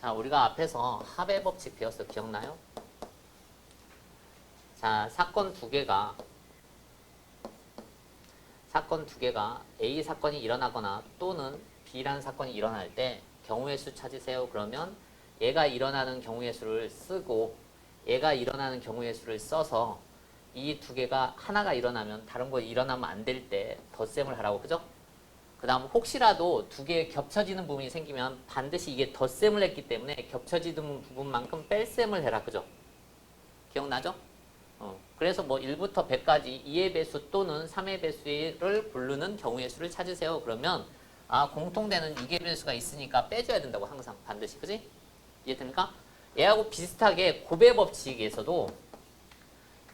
자, 우리가 앞에서 합의 법칙 배웠어. 기억나요? 자, 사건 두 개가 A 사건이 일어나거나 또는 B라는 사건이 일어날 때 경우의 수 찾으세요. 그러면 얘가 일어나는 경우의 수를 쓰고 얘가 일어나는 경우의 수를 써서 이 두 개가 하나가 일어나면 다른 거 일어나면 안 될 때 덧셈을 하라고. 그죠? 그 다음 혹시라도 두 개 겹쳐지는 부분이 생기면 반드시 이게 덧셈을 했기 때문에 겹쳐지는 부분만큼 뺄셈을 해라. 그죠? 기억나죠? 그래서 뭐 1부터 100까지 2의 배수 또는 3의 배수를 부르는 경우의 수를 찾으세요. 그러면 아, 공통되는 6의 배수가 있으니까 빼줘야 된다고. 항상 반드시. 그지? 이해됩니까? 얘하고 비슷하게 곱의 법칙에서도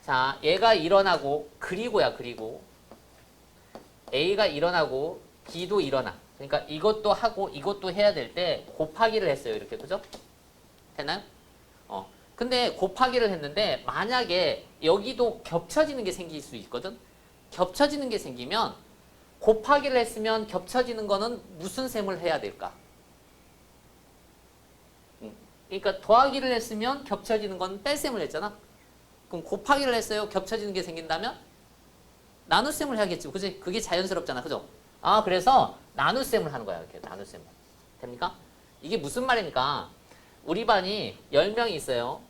자, 얘가 일어나고 그리고야. 그리고 A가 일어나고 B도 일어나. 그러니까 이것도 하고 이것도 해야 될 때 곱하기를 했어요. 이렇게. 그죠? 되나요? 근데 곱하기를 했는데 만약에 여기도 겹쳐지는 게 생길 수 있거든. 겹쳐지는 게 생기면 곱하기를 했으면 겹쳐지는 거는 무슨 셈을 해야 될까? 그러니까 더하기를 했으면 겹쳐지는 건 뺄셈을 했잖아. 그럼 곱하기를 했어요. 겹쳐지는 게 생긴다면 나눗셈을 해야겠지. 그지? 그게 자연스럽잖아. 그죠? 아, 그래서 나눗셈을 하는 거야. 이렇게 나눗셈을. 됩니까? 이게 무슨 말입니까? 우리 반이 10명이 있어요.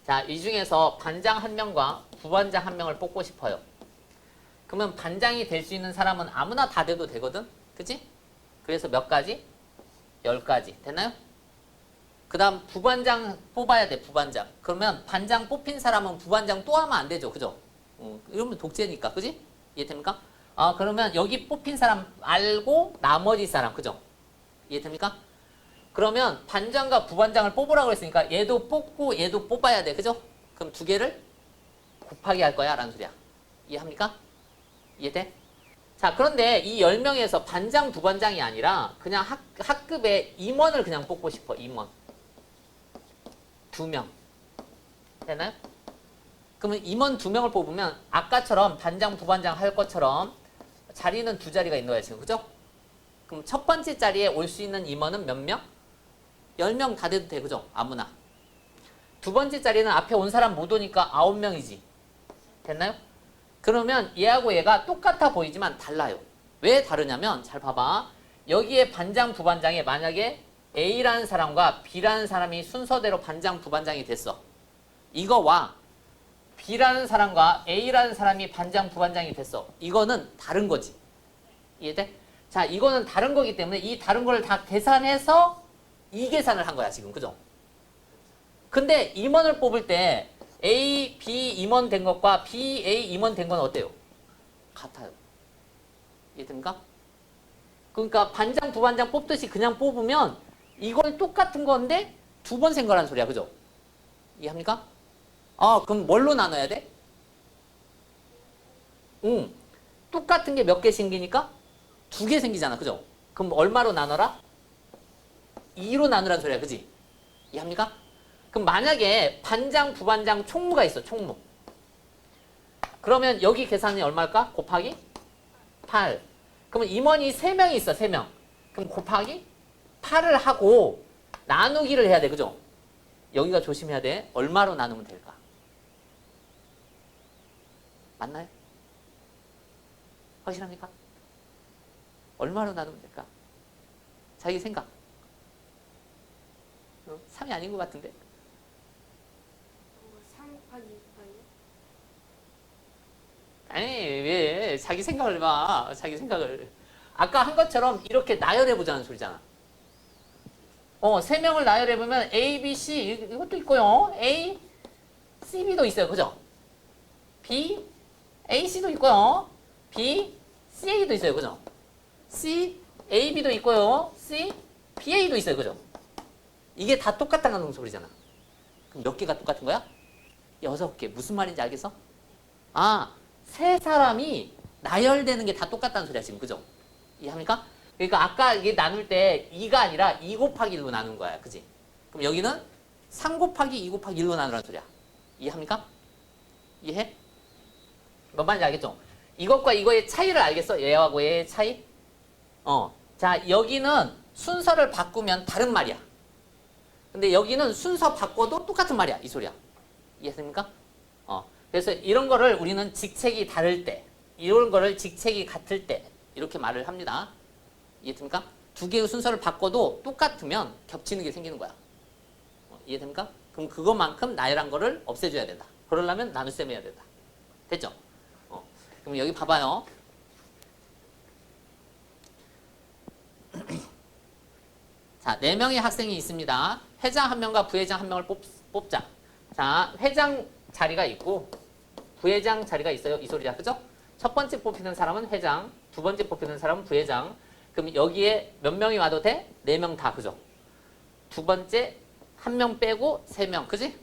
자, 이 중에서 반장 1명과 부반장 1명을 뽑고 싶어요. 그러면 반장이 될 수 있는 사람은 아무나 다 돼도 되거든? 그치? 그래서 몇 가지? 10가지. 됐나요? 그 다음 부반장 뽑아야 돼. 부반장. 그러면 반장 뽑힌 사람은 부반장 또 하면 안 되죠. 그죠? 이러면 독재니까. 그지? 이해됩니까? 아, 그러면 여기 뽑힌 사람 알고 나머지 사람. 그죠? 이해됩니까? 그러면 반장과 부반장을 뽑으라고 했으니까 얘도 뽑고 얘도 뽑아야 돼. 그죠? 그럼 두 개를 곱하기 할 거야. 라는 소리야. 이해합니까? 이해돼? 자, 그런데 이 10명에서 반장, 부반장이 아니라 그냥 학급에 임원을 그냥 뽑고 싶어. 임원. 2명. 되나요? 그러면 임원 2명을 뽑으면 아까처럼 반장, 부반장 할 것처럼 자리는 2자리가 있는 거야. 지금. 그죠? 그럼 첫 번째 자리에 올 수 있는 임원은 몇 명? 10명 다 돼도 돼. 그죠? 아무나. 두 번째 자리는 앞에 온 사람 못 오니까 9명이지. 됐나요? 그러면 얘하고 얘가 똑같아 보이지만 달라요. 왜 다르냐면 잘 봐봐. 여기에 반장, 부반장에 만약에 A라는 사람과 B라는 사람이 순서대로 반장, 부반장이 됐어. 이거와 B라는 사람과 A라는 사람이 반장, 부반장이 됐어. 이거는 다른 거지. 이해돼? 자, 이거는 다른 거기 때문에 이 다른 거를 다 계산해서 이 계산을 한 거야, 지금. 그죠? 근데 임원을 뽑을 때 A, B 임원 된 것과 B, A 임원 된 건 어때요? 같아요. 이해됩니까? 그러니까 반장, 부반장 뽑듯이 그냥 뽑으면 이건 똑같은 건데 두 번 생각하는 소리야. 그죠? 이해합니까? 아, 그럼 뭘로 나눠야 돼? 똑같은 게 몇 개 생기니까? 2개 생기잖아. 그죠? 그럼 얼마로 나눠라? 2로 나누라는 소리야. 그지? 이해합니까? 그럼 만약에 반장, 부반장, 총무가 있어. 총무. 그러면 여기 계산이 얼마일까? 곱하기 8. 그러면 임원이 3명이 있어. 3명. 그럼 곱하기 8을 하고 나누기를 해야 돼. 그죠? 여기가 조심해야 돼. 얼마로 나누면 될까? 맞나요? 확실합니까? 얼마로 나누면 될까? 자기 생각. 3이 아닌 것 같은데? 3 곱하기 6번이요? 아니, 왜 자기 생각을 해봐. 자기 생각을. 아까 한 것처럼 이렇게 나열해보자는 소리잖아. 3명을 나열해보면 A, B, C 이것도 있고요. A, C, B도 있어요. 그죠? B, A, C도 있고요. B, C, A도 있어요. 그죠? C, A, B도 있고요. C, B, A도 있어요. 그죠? 이게 다 똑같다는 소리잖아. 그럼 몇 개가 똑같은 거야? 6개. 무슨 말인지 알겠어? 아, 3사람이 나열되는 게 다 똑같다는 소리야, 지금. 그죠? 이해합니까? 그러니까 아까 이게 나눌 때 2가 아니라 2 곱하기 1로 나눈 거야. 그지? 그럼 여기는 3 곱하기 2 곱하기 1로 나누라는 소리야. 이해합니까? 이해? 뭔 말인지 알겠죠? 이것과 이거의 차이를 알겠어? 얘하고 얘의 차이? 자, 여기는 순서를 바꾸면 다른 말이야. 근데 여기는 순서 바꿔도 똑같은 말이야. 이 소리야. 이해됩니까? 그래서 이런 거를 우리는 직책이 다를 때, 이런 거를 직책이 같을 때 이렇게 말을 합니다. 이해됩니까? 두 개의 순서를 바꿔도 똑같으면 겹치는 게 생기는 거야. 이해됩니까? 그럼 그것만큼 나열한 거를 없애줘야 된다. 그러려면 나눗셈 해야 된다. 됐죠? 그럼 여기 봐봐요. 자, 4명의 학생이 있습니다. 회장 1명과 부회장 1명을 뽑자. 자, 회장 자리가 있고 부회장 자리가 있어요. 이 소리야. 그죠? 첫 번째 뽑히는 사람은 회장, 두 번째 뽑히는 사람은 부회장. 그럼 여기에 몇 명이 와도 돼? 4명 다. 그죠? 두 번째 1명 빼고 3명. 그지?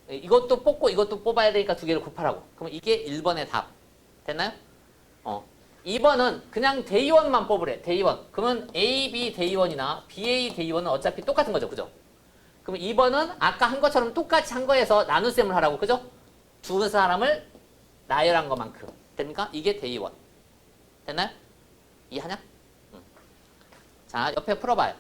이것도 뽑고 이것도 뽑아야 되니까 두 개를 곱하라고. 그럼 이게 1번의 답. 됐나요? 2번은 그냥 대의원만 뽑으래. 대의원. 그러면 AB 대의원이나 BA 대의원은 어차피 똑같은 거죠. 그죠? 그럼 2번은 아까 한 것처럼 똑같이 한 거에서 나눗셈을 하라고. 그죠? 두 사람을 나열한 것만큼. 됩니까? 이게 대의원. 됐나요? 이해하냐? 자, 옆에 풀어봐요.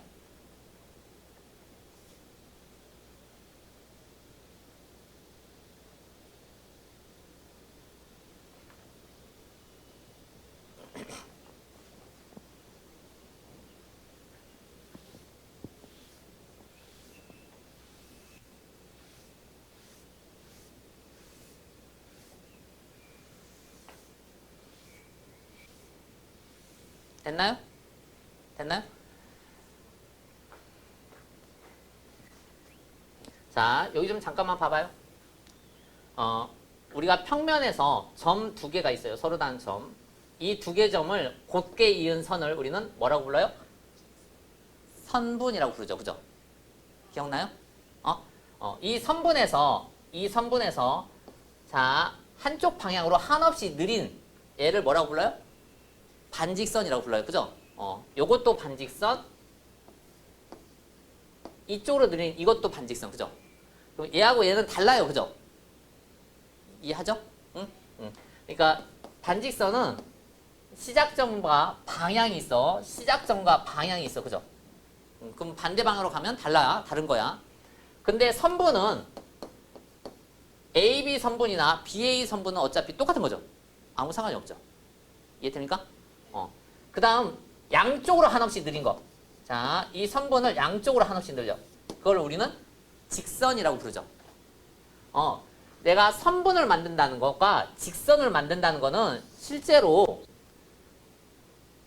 됐나요? 됐나요? 자, 여기 좀 잠깐만 봐봐요. 우리가 평면에서 점 두 개가 있어요. 서로 다른 점. 이 두 개 점을 곧게 이은 선을 우리는 뭐라고 불러요? 선분이라고 부르죠. 그죠? 기억나요? 이 선분에서 자, 한쪽 방향으로 한없이 느린 얘를 뭐라고 불러요? 반직선이라고 불러요. 그죠? 요것도 반직선. 이쪽으로 느린 이것도 반직선. 그죠? 그럼 얘하고 얘는 달라요. 그죠? 이해하죠? 응? 그러니까 반직선은 시작점과 방향이 있어. 시작점과 방향이 있어. 그죠? 그럼 반대 방향으로 가면 달라. 다른 거야. 근데 선분은 AB 선분이나 BA 선분은 어차피 똑같은 거죠. 아무 상관이 없죠. 이해됩니까? 그 다음 양쪽으로 한없이 느린 거. 자, 이 선분을 양쪽으로 한없이 늘려. 그걸 우리는 직선이라고 부르죠. 내가 선분을 만든다는 것과 직선을 만든다는 거는 실제로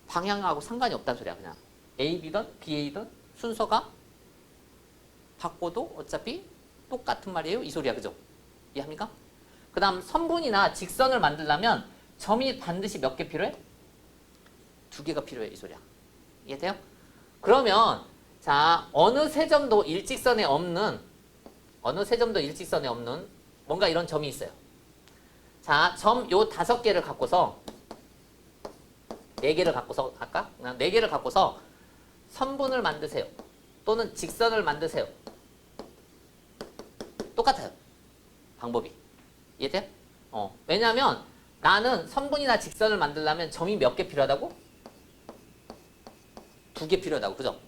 방향하고 상관이 없다는 소리야. 그냥 AB든 BA든 순서가 바꿔도 어차피 똑같은 말이에요. 이 소리야. 그죠? 이해합니까? 그 다음 선분이나 직선을 만들려면 점이 반드시 몇 개 필요해? 2개가 필요해. 이 소리야. 이해돼요? 그러면 자, 어느 세 점도 일직선에 없는 뭔가 이런 점이 있어요. 자, 점 요 5개를 갖고서 4개를 갖고서 아까 4개를 갖고서 선분을 만드세요. 또는 직선을 만드세요. 똑같아요. 방법이. 이해돼요? 왜냐면 나는 선분이나 직선을 만들려면 점이 몇 개 필요하다고? 2개 필요하다고. 그죠?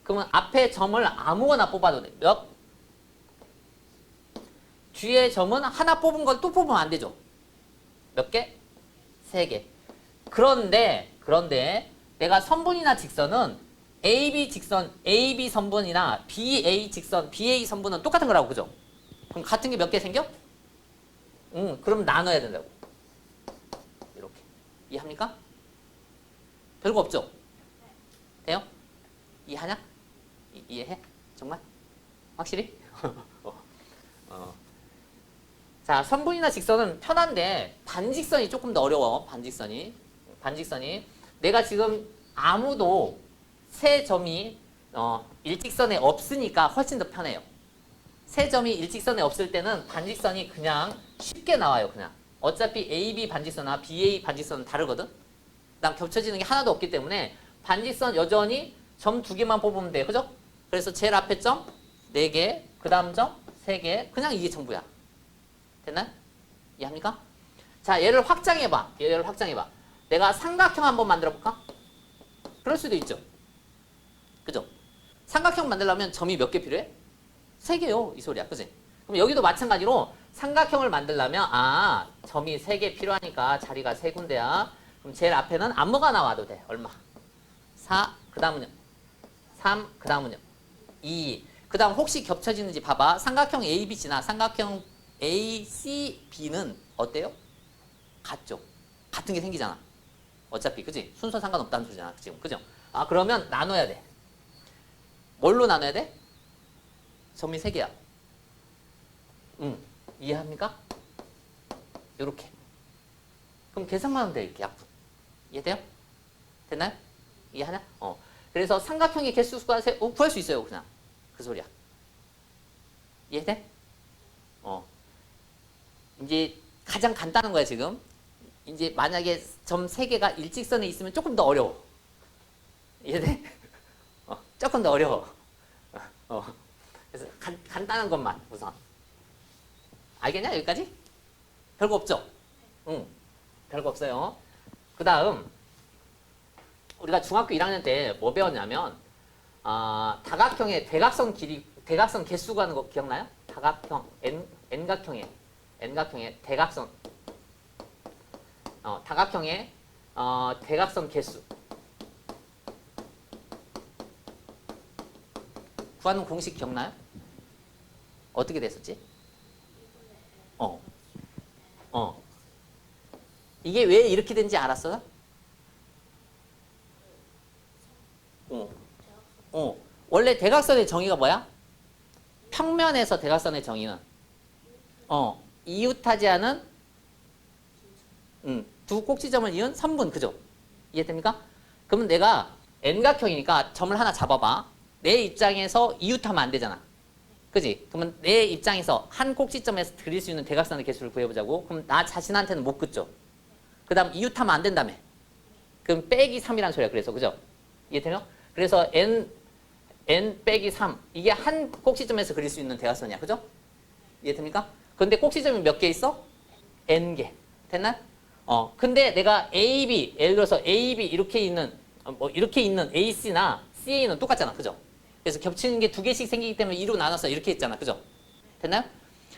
그러면 앞에 점을 아무거나 뽑아도 돼. 뒤에 점은 하나 뽑은 걸 또 뽑으면 안 되죠. 몇 개? 3개. 그런데 내가 선분이나 직선은 AB 직선, AB 선분이나 BA 직선, BA 선분은 똑같은 거라고. 그죠? 그럼 같은 게 몇 개 생겨? 그럼 나눠야 된다고. 이렇게. 이해합니까? 별거 없죠? 돼요? 이해하냐? 이해해? 정말? 확실히? 자, 선분이나 직선은 편한데 반직선이 조금 더 어려워. 반직선이 내가 지금 아무도 세 점이 일직선에 없으니까 훨씬 더 편해요. 세 점이 일직선에 없을 때는 반직선이 그냥 쉽게 나와요. 그냥 어차피 AB 반직선과 BA 반직선은 다르거든. 그다음 겹쳐지는 게 하나도 없기 때문에 반직선 여전히 점 2개만 뽑으면 돼요. 그죠? 그래서 제일 앞에 점 4개, 그 다음 점 3개. 그냥 이게 전부야. 됐나요? 이해합니까? 자, 얘를 확장해봐. 내가 삼각형 한번 만들어 볼까? 그럴 수도 있죠. 그죠? 삼각형 만들려면 점이 몇 개 필요해? 3개요. 이 소리야. 그지? 그럼 여기도 마찬가지로 삼각형을 만들려면 점이 3개 필요하니까 자리가 3군데야. 그럼 제일 앞에는 아무거나 나와도 돼. 얼마? 4. 그 다음은요? 3. 그 다음은요? 2. 그 다음 혹시 겹쳐지는지 봐봐. 삼각형 ABC나 삼각형 ACB는 어때요? 같죠? 같은 게 생기잖아. 어차피 그지? 순서 상관없다는 소리잖아. 지금 그죠? 그러면 나눠야 돼. 뭘로 나눠야 돼? 점이 3개야. 이해합니까? 요렇게. 그럼 계산만 하면 돼. 이렇게 약분. 이해돼요? 됐나요? 이해하냐? 그래서 삼각형의 개수 구할 수 있어요. 그냥. 그 소리야. 이해돼? 이제 가장 간단한 거야, 지금. 이제 만약에 점 3개가 일직선에 있으면 조금 더 어려워. 이해돼? 조금 더 어려워. 그래서 간단한 것만 우선. 알겠냐? 여기까지? 별거 없죠? 응. 별거 없어요. 그 다음 우리가 중학교 1학년 때 뭐 배웠냐면 다각형의 대각선 개수 구하는 거 기억나요? 다각형, N각형의 대각선. 다각형의 대각선 개수. 구하는 공식 기억나요? 어떻게 됐었지? 이게 왜 이렇게 된지 알았어? 원래 대각선의 정의가 뭐야? 평면에서 대각선의 정의는 이웃하지 않은 두 꼭지점을 이은 선분. 그죠? 이해됩니까? 그러면 내가 N각형이니까 점을 하나 잡아봐. 내 입장에서 이웃하면 안 되잖아. 그지? 그러면 내 입장에서 한 꼭지점에서 그릴 수 있는 대각선의 개수를 구해보자고. 그럼 나 자신한테는 못 긋죠. 그 다음 이웃하면 안 된다며. 그럼 빼기 3이란 소리야. 그래서 그죠? 이해되요? 그래서 N 빼기 3 이게 한 꼭지점에서 그릴 수 있는 대각선이야. 그죠? 이해됩니까? 근데 꼭지점이 몇 개 있어? N개. 됐나? 근데 내가 AB 예를 들어서 AB 이렇게 있는 이렇게 있는 AC나 CA는 똑같잖아. 그죠? 그래서 겹치는 게 2개씩 생기기 때문에 2로 나눠서 이렇게 했잖아. 그죠? 됐나요?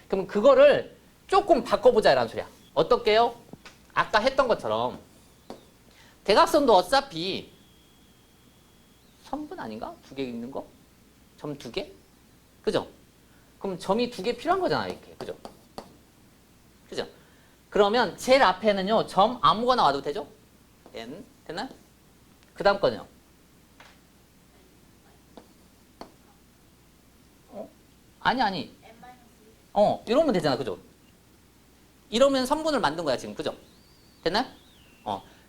그럼 그거를 조금 바꿔보자 라는 소리야. 어떻게요? 아까 했던 것처럼 대각선도 어차피 선분 아닌가? 2개 있는 거? 점 2개? 그죠? 그럼 점이 2개 필요한 거잖아. 이렇게. 그죠? 그죠? 그러면 제일 앞에는요. 점 아무거나 와도 되죠? N. 됐나요? 그 다음 거는요. 아니. 이러면 되잖아. 그죠? 이러면 선분을 만든 거야. 지금. 그죠? 됐나요?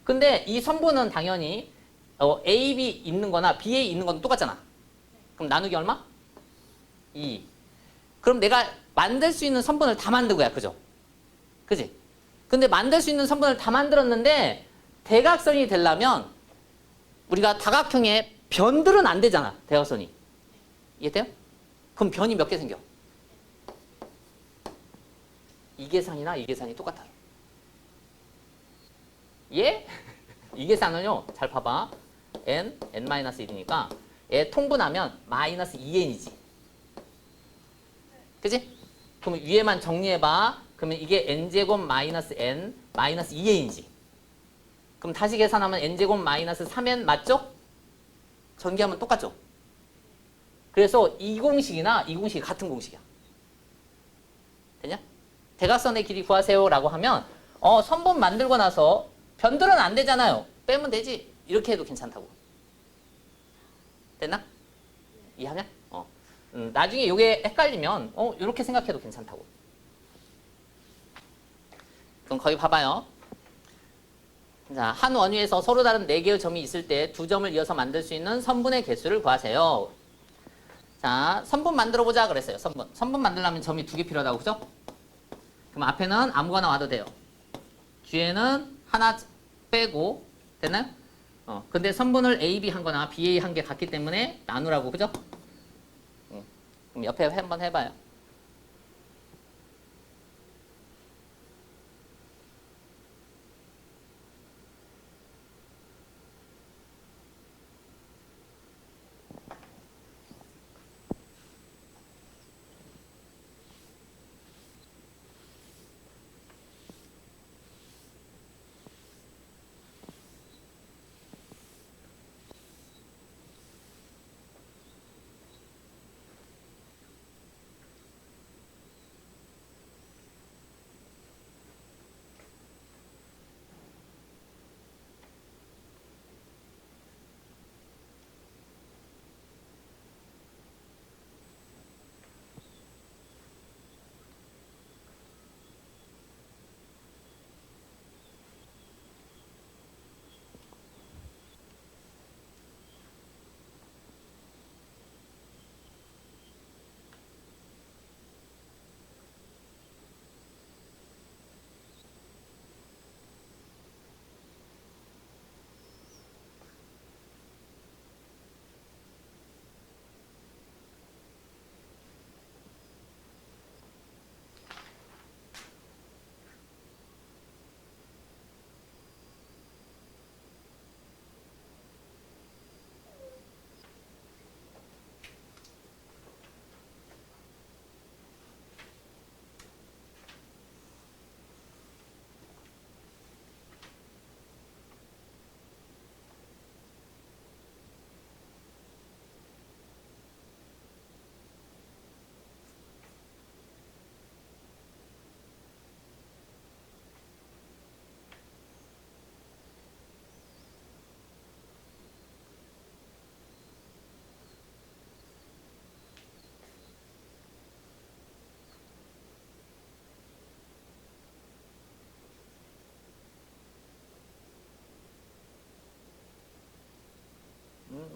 근데 이 선분은 당연히 AB 있는 거나 BA 있는 건 똑같잖아. 그럼 나누기 얼마? 2. 그럼 내가 만들 수 있는 선분을 다 만든 거야. 그죠? 그지? 근데 만들 수 있는 선분을 다 만들었는데 대각선이 되려면 우리가 다각형의 변들은 안 되잖아. 대각선이. 이해돼요? 그럼 변이 몇 개 생겨? 이 계산이나 이 계산이 똑같아요. 예? 이 계산은요. 잘 봐봐. N-1이니까 얘 통분하면 마이너스 2N이지. 그지? 그러면 위에만 정리해봐. 그러면 이게 N제곱 마이너스 N 마이너스 2N이지. 그럼 다시 계산하면 N제곱 마이너스 3N 맞죠? 전개하면 똑같죠? 그래서 이 공식이나 이 공식이 같은 공식이야. 되냐? 대각선의 길이 구하세요 라고 하면 선분 만들고 나서 변들은 안 되잖아요. 빼면 되지. 이렇게 해도 괜찮다고. 됐나? 이해하냐? 나중에 이게 헷갈리면 이렇게 생각해도 괜찮다고. 그럼 거기 봐봐요. 자, 한 원위에서 서로 다른 4개의 점이 있을 때 2점을 이어서 만들 수 있는 선분의 개수를 구하세요. 자, 선분 만들어보자 그랬어요. 선분 만들려면 점이 2개 필요하다고. 그죠? 그럼 앞에는 아무거나 와도 돼요. 뒤에는 하나 빼고. 됐나요? 근데 선분을 AB 한 거나 BA 한 개 같기 때문에 나누라고. 그죠? 그럼 옆에 한번 해봐요.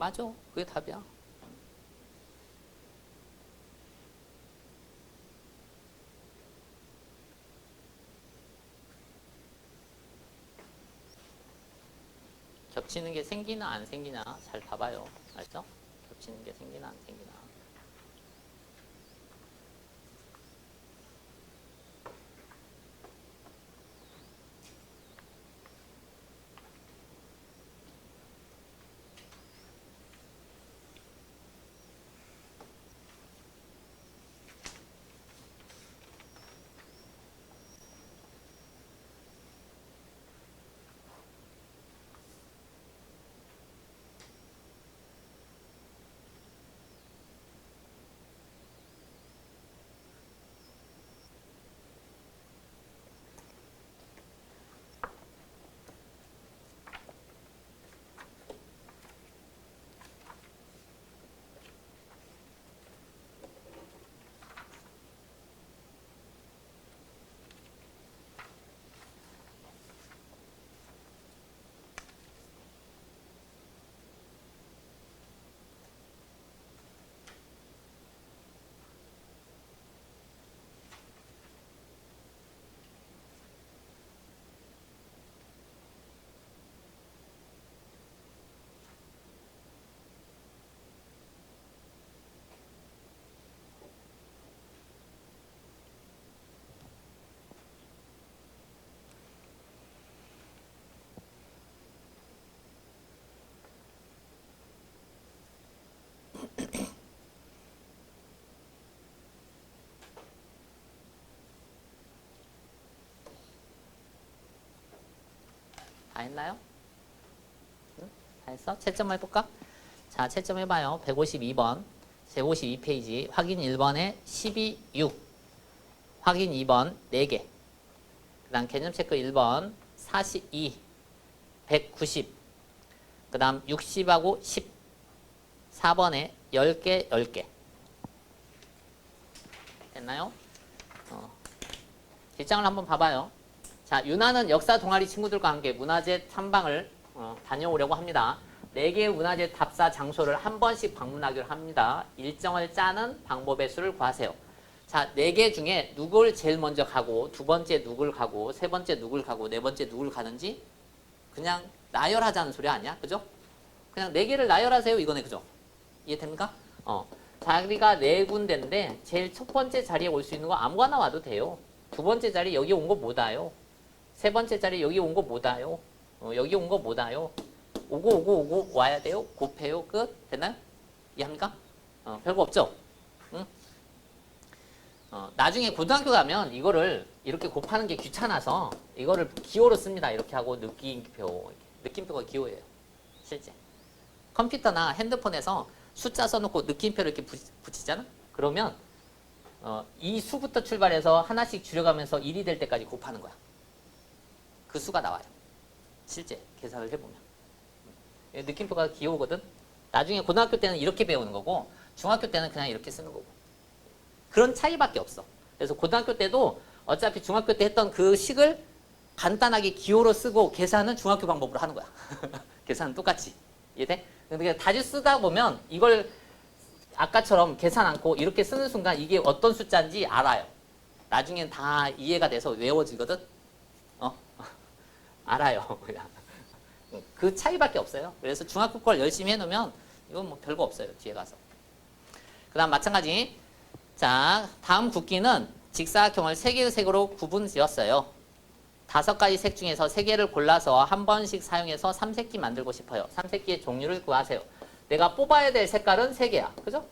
맞아. 그게 답이야. 겹치는 게 생기나 안 생기나 잘 봐봐요. 알죠? 겹치는 게 생기나 안 생기나. 다 했나요? 응? 다 했어? 채점 해볼까? 자, 채점 해봐요. 152번, 152페이지, 확인 1번에 12, 6, 확인 2번 4개, 그 다음 개념 체크 1번 42, 190, 그 다음 60하고 10, 4번에 10개, 10개. 됐나요? 뒷장을 한번 봐봐요. 자, 유나는 역사 동아리 친구들과 함께 문화재 탐방을 다녀오려고 합니다. 4개의 문화재 답사 장소를 한 번씩 방문하기로 합니다. 일정을 짜는 방법의 수를 구하세요. 자, 4개 중에 누굴 제일 먼저 가고, 두 번째 누굴 가고, 세 번째 누굴 가고, 네 번째 누굴 가는지 그냥 나열하자는 소리 아니야? 그죠? 그냥 4개를 나열하세요. 이거네. 그죠? 이해됩니까? 자리가 4군데인데 제일 첫 번째 자리에 올 수 있는 거 아무거나 와도 돼요. 두 번째 자리 여기 온 거 못 와요. 세 번째 자리 여기 온 거 못 와요. 여기 온 거 못 와요. 오고 와야 돼요. 곱해요. 끝. 됐나요? 이해합니까? 별거 없죠? 응? 나중에 고등학교 가면 이거를 이렇게 곱하는 게 귀찮아서 이거를 기호로 씁니다. 이렇게 하고 느낌표. 느낌표가 기호예요. 실제. 컴퓨터나 핸드폰에서 숫자 써놓고 느낌표를 이렇게 붙이잖아? 그러면 이 수부터 출발해서 하나씩 줄여가면서 1이 될 때까지 곱하는 거야. 그 수가 나와요. 실제 계산을 해보면. 느낌표가 기호거든. 나중에 고등학교 때는 이렇게 배우는 거고 중학교 때는 그냥 이렇게 쓰는 거고. 그런 차이밖에 없어. 그래서 고등학교 때도 어차피 중학교 때 했던 그 식을 간단하게 기호로 쓰고 계산은 중학교 방법으로 하는 거야. 계산은 똑같이. 이해돼? 근데 다시 쓰다 보면 이걸 아까처럼 계산 않고 이렇게 쓰는 순간 이게 어떤 숫자인지 알아요. 나중엔 다 이해가 돼서 외워지거든. 알아요. 그냥. 그 차이밖에 없어요. 그래서 중학교 걸 열심히 해놓으면 이건 뭐 별거 없어요. 뒤에 가서. 그 다음 마찬가지. 자, 다음 국기는 직사각형을 3개의 색으로 구분 지었어요. 5가지 색 중에서 3개를 골라서 한 번씩 사용해서 삼색기 만들고 싶어요. 삼색기의 종류를 구하세요. 내가 뽑아야 될 색깔은 3개야. 그죠?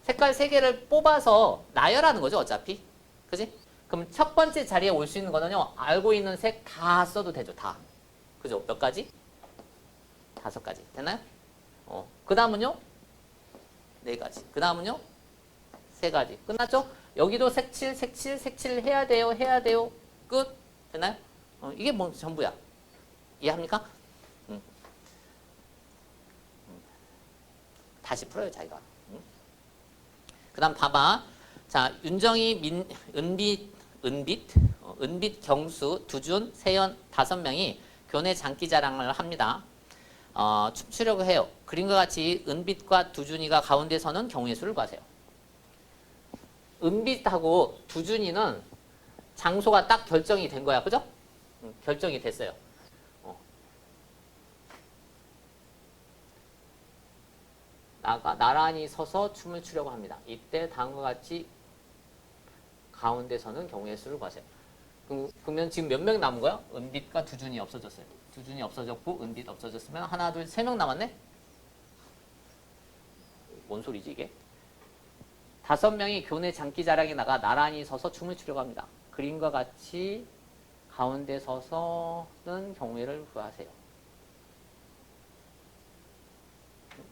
색깔 3개를 뽑아서 나열하는 거죠. 어차피. 그지? 그럼 첫 번째 자리에 올 수 있는 거는요. 알고 있는 색 다 써도 되죠. 다. 그죠? 몇 가지? 5가지. 됐나요? 그 다음은요? 4가지. 그 다음은요? 3가지. 끝났죠? 여기도 색칠, 색칠, 색칠 해야 돼요. 해야 돼요. 끝. 됐나요? 이게 뭐 전부야. 이해합니까? 다시 풀어요. 자기가. 그 다음 봐봐. 자, 윤정이, 은빛, 경수, 두준, 세연 5명이 교내 장기자랑을 합니다. 춤추려고 해요. 그림과 같이 은빛과 두준이가 가운데 서는 경우의 수를 구하세요. 은빛하고 두준이는 장소가 딱 결정이 된 거야. 그죠? 결정이 됐어요. 나란히 서서 춤을 추려고 합니다. 이때 다음과 같이 가운데 서는 경우의 수를 구하세요. 그러면 지금 몇 명 남은 거야? 은빛과 두준이 없어졌어요. 두준이 없어졌고 은빛 없어졌으면 하나, 둘, 세 명 남았네? 뭔 소리지 이게? 5명이 교내 장기자랑에 나가 나란히 서서 춤을 추려고 합니다. 그림과 같이 가운데 서서는 경우를 구하세요.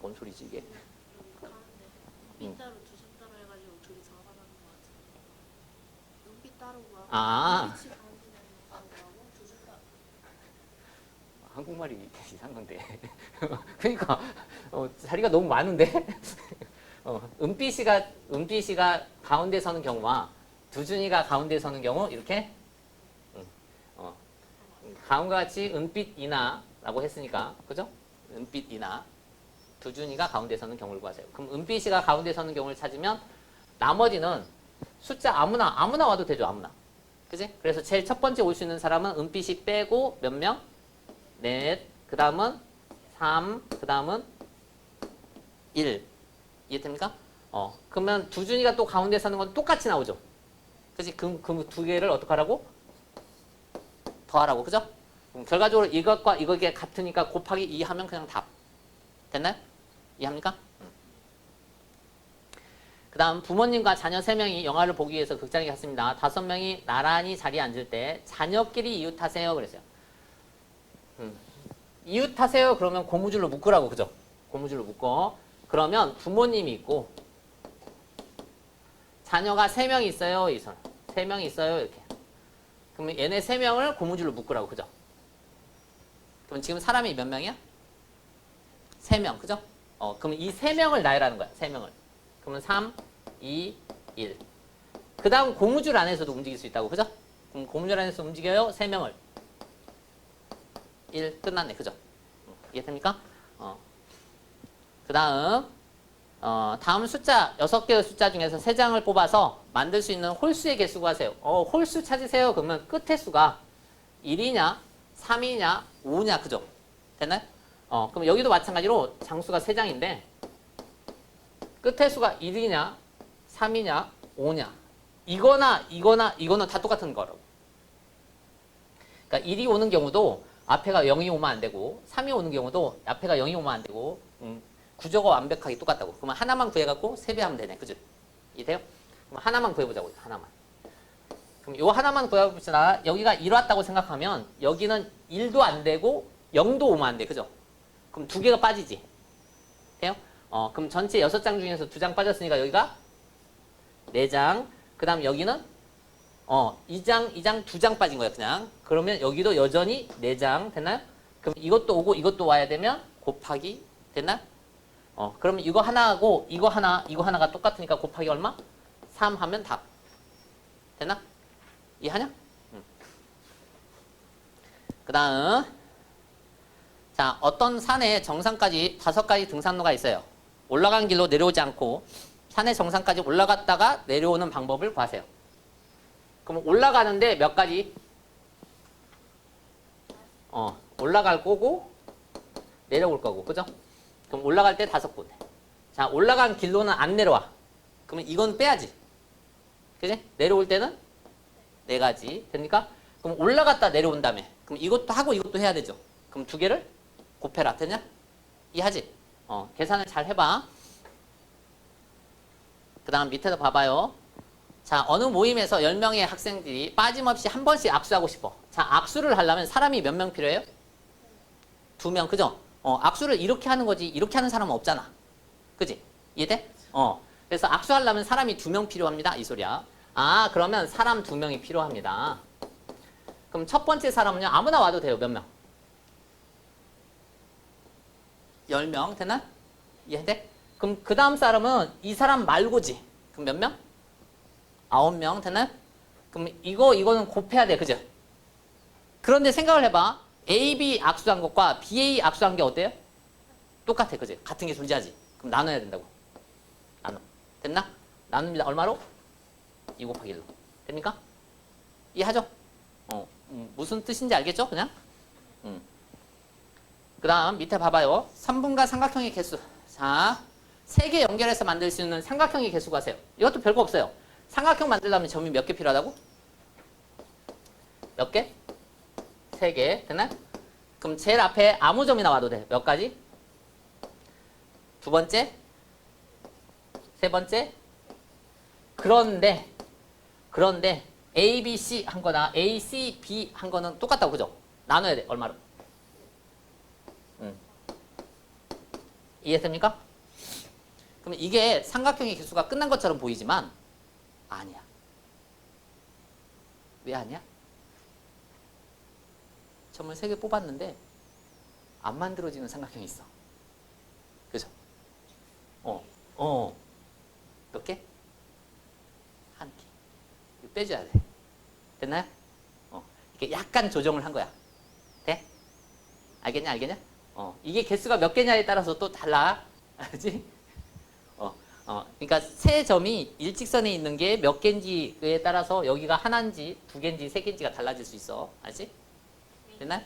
뭔 소리지 이게? 은빛 따로 두준 따로 해가지고 둘이 정하는 거 같아. 은빛 따로가. 아. 은빛이 가운데 있는 따로고 두준 따로. 한국말이 이상한데. 그러니까 자리가 너무 많은데. 은빛이가 가운데 서는 경우와 두준이가 가운데 서는 경우 이렇게 다음과 같이 은빛이나라고 했으니까 그죠? 은빛이나 두준이가 가운데 서는 경우를 구하세요. 그럼 은빛이가 가운데 서는 경우를 찾으면 나머지는 숫자 아무나 와도 되죠. 아무나. 그지? 그래서 제일 첫 번째 올 수 있는 사람은 은빛이 빼고 몇 명? 넷. 그 다음은 3. 그 다음은 1. 이해됩니까? 그러면 두준이가 또 가운데 서는 건 똑같이 나오죠. 그지? 그 두 개를 어떡하라고? 더하라고. 그죠? 그럼 결과적으로 이것과 이것이 같으니까 곱하기 2 하면 그냥 답. 됐나요? 이해합니까? 그 다음 부모님과 자녀 3명이 영화를 보기 위해서 극장에 갔습니다. 5명이 나란히 자리에 앉을 때 자녀끼리 이웃하세요 그랬어요. 이웃하세요 그러면 고무줄로 묶으라고. 그죠? 고무줄로 묶어. 그러면 부모님이 있고 자녀가 3명 있어요. 이 손. 3명 있어요. 이렇게. 그러면 얘네 3명을 고무줄로 묶으라고. 그죠? 그럼 지금 사람이 몇 명이야? 3명. 그죠? 그럼 이 3명을 나열하는 거야. 3명을. 그러면 3, 2, 1. 그 다음 고무줄 안에서도 움직일 수 있다고. 그죠? 그럼 고무줄 안에서 움직여요. 3명을. 1. 끝났네. 그죠? 이해됩니까? 그 다음 다음 숫자 6개의 숫자 중에서 3장을 뽑아서 만들 수 있는 홀수의 개수 구하세요. 홀수 찾으세요. 그러면 끝의 수가 1이냐 3이냐 5냐. 그죠? 됐나요? 그럼 여기도 마찬가지로 장수가 3장인데 끝의 수가 1이냐 3이냐 5냐. 이거는 다 똑같은 거라고. 그러니까 1이 오는 경우도 앞에가 0이 오면 안 되고 3이 오는 경우도 앞에가 0이 오면 안 되고 구조가 완벽하게 똑같다고. 그러면 하나만 구해갖고 세배하면 되네. 그죠? 이해돼요? 그럼 하나만 구해보자고. 하나만. 그럼 요 하나만 구해봅시다. 여기가 1 왔다고 생각하면 여기는 1도 안 되고 0도 오면 안 돼. 그죠? 그럼 2개가 빠지지. 돼요? 그럼 전체 6장 중에서 2장 빠졌으니까 여기가 4장. 그 다음 여기는 2장, 2장 빠진 거야. 그냥. 그러면 여기도 여전히 4장. 됐나요? 그럼 이것도 오고 이것도 와야 되면 곱하기. 됐나요? 그러면 이거 하나하고 이거 하나가 똑같으니까 곱하기 얼마? 3 하면 답. 됐나? 이해하냐? 그 다음 자, 어떤 산에 정상까지 5가지 등산로가 있어요. 올라간 길로 내려오지 않고 산의 정상까지 올라갔다가 내려오는 방법을 구하세요. 그럼 올라가는데 몇 가지? 올라갈 거고 내려올 거고. 그죠? 그럼 올라갈 때 5곳. 자, 올라간 길로는 안 내려와. 그러면 이건 빼야지. 그지? 내려올 때는 4가지. 됩니까? 그럼 올라갔다 내려온 다음에 그럼 이것도 하고 이것도 해야 되죠. 그럼 2개를 곱해라. 되냐? 이해하지? 계산을 잘 해봐. 그 다음 밑에도 봐봐요. 자, 어느 모임에서 10명의 학생들이 빠짐없이 한 번씩 악수하고 싶어. 자, 악수를 하려면 사람이 몇 명 필요해요? 2명. 그죠? 악수를 이렇게 하는 거지 이렇게 하는 사람은 없잖아. 그지? 이해돼? 그래서 악수하려면 사람이 2명 필요합니다. 이 소리야. 그러면 사람 2명이 필요합니다. 그럼 첫 번째 사람은요. 아무나 와도 돼요. 몇 명? 10명. 되나? 이해돼? 그럼 그 다음 사람은 이 사람 말고지. 그럼 몇 명? 9명. 되나? 그럼 이거는 곱해야 돼. 그죠? 그런데 생각을 해봐. A, B 악수한 것과 BA 악수한 게 어때요? 똑같아, 그지? 같은 게 존재하지. 그럼 나눠야 된다고. 나눠. 됐나? 나눕니다. 얼마로? 2 곱하기 1로. 됩니까? 이해하죠? 무슨 뜻인지 알겠죠? 그냥? 그 다음 밑에 봐봐요. 3분과 삼각형의 개수. 자, 3개 연결해서 만들 수 있는 삼각형의 개수 구하세요. 이것도 별거 없어요. 삼각형 만들려면 점이 몇 개 필요하다고? 몇 개? 3개. 됐나? 그럼 제일 앞에 아무 점이 나와도 돼. 몇 가지? 두 번째? 세 번째? 그런데 A, B, C 한 거나 A, C, B 한 거는 똑같다고, 그죠? 나눠야 돼. 얼마로? 이해했습니까? 그럼 이게 삼각형의 개수가 끝난 것처럼 보이지만 아니야. 왜 아니야? 점을 3개 뽑았는데 안 만들어지는 삼각형이 있어. 그죠? 몇 개? 한 개. 이거 빼줘야 돼. 됐나요? 이렇게 약간 조정을 한 거야. 돼? 알겠냐? 이게 개수가 몇 개냐에 따라서 또 달라. 알지? 그러니까 세 점이 일직선에 있는 게 몇 개인지에 따라서 여기가 하나인지 두 개인지 세 개인지가 달라질 수 있어. 알지? 됐나요?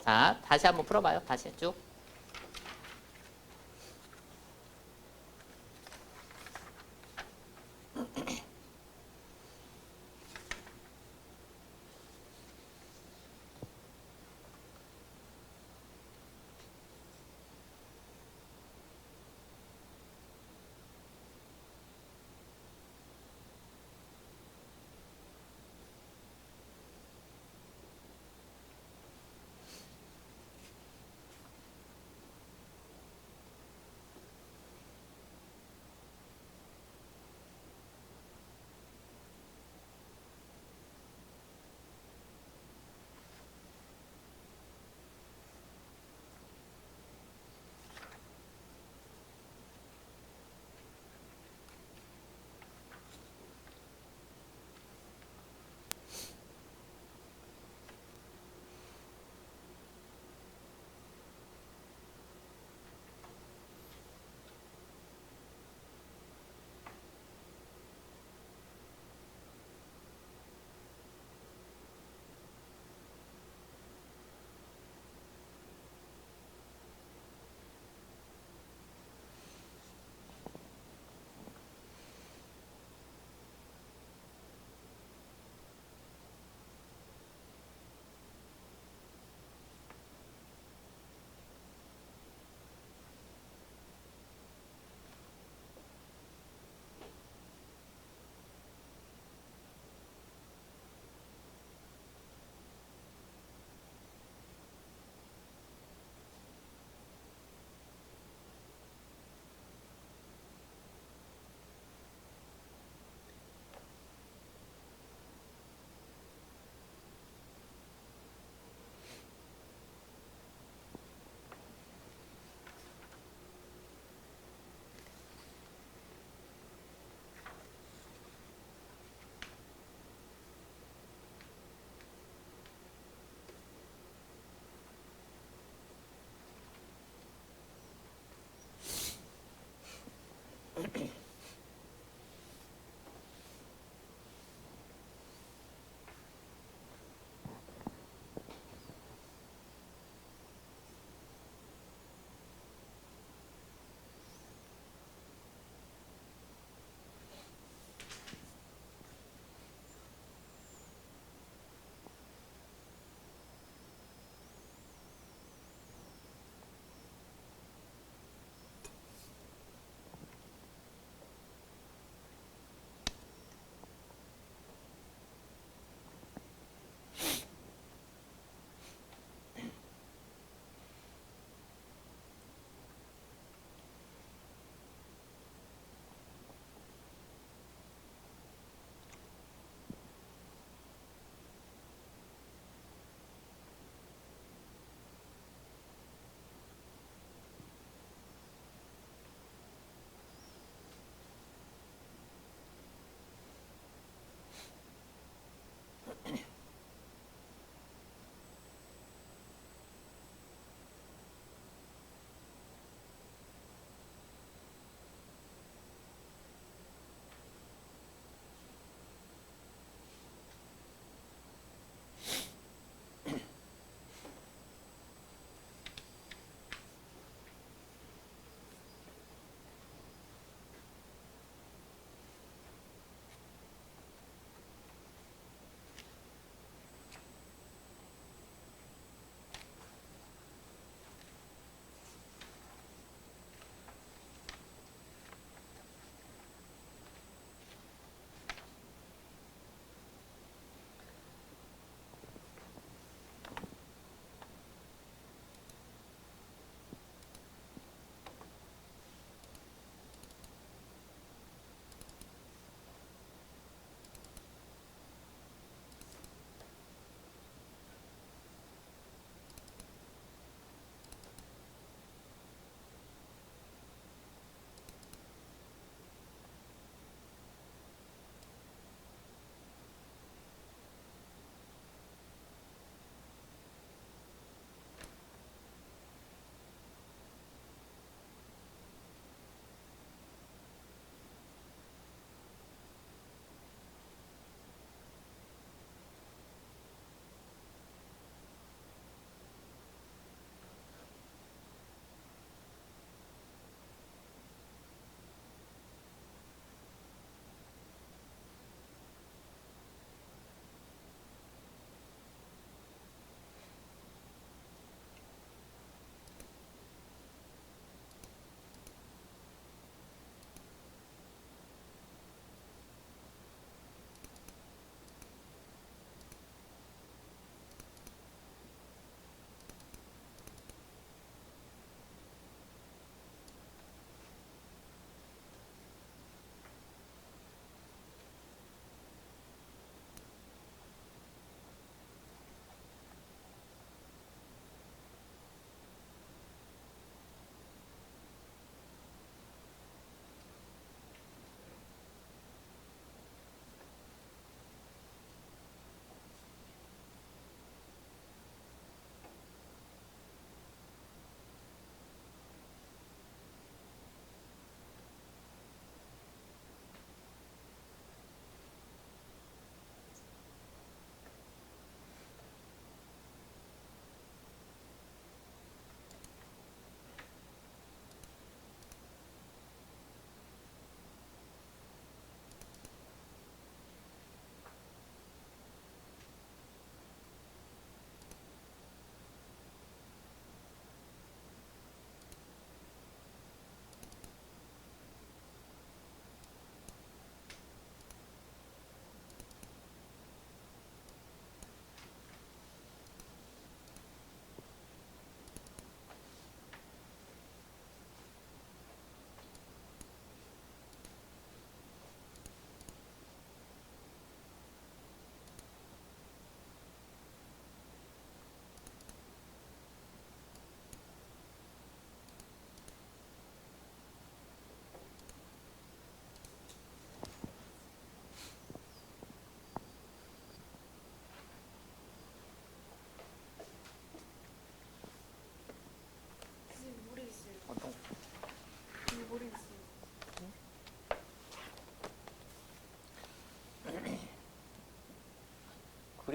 자, 다시 한번 풀어봐요. 다시 쭉.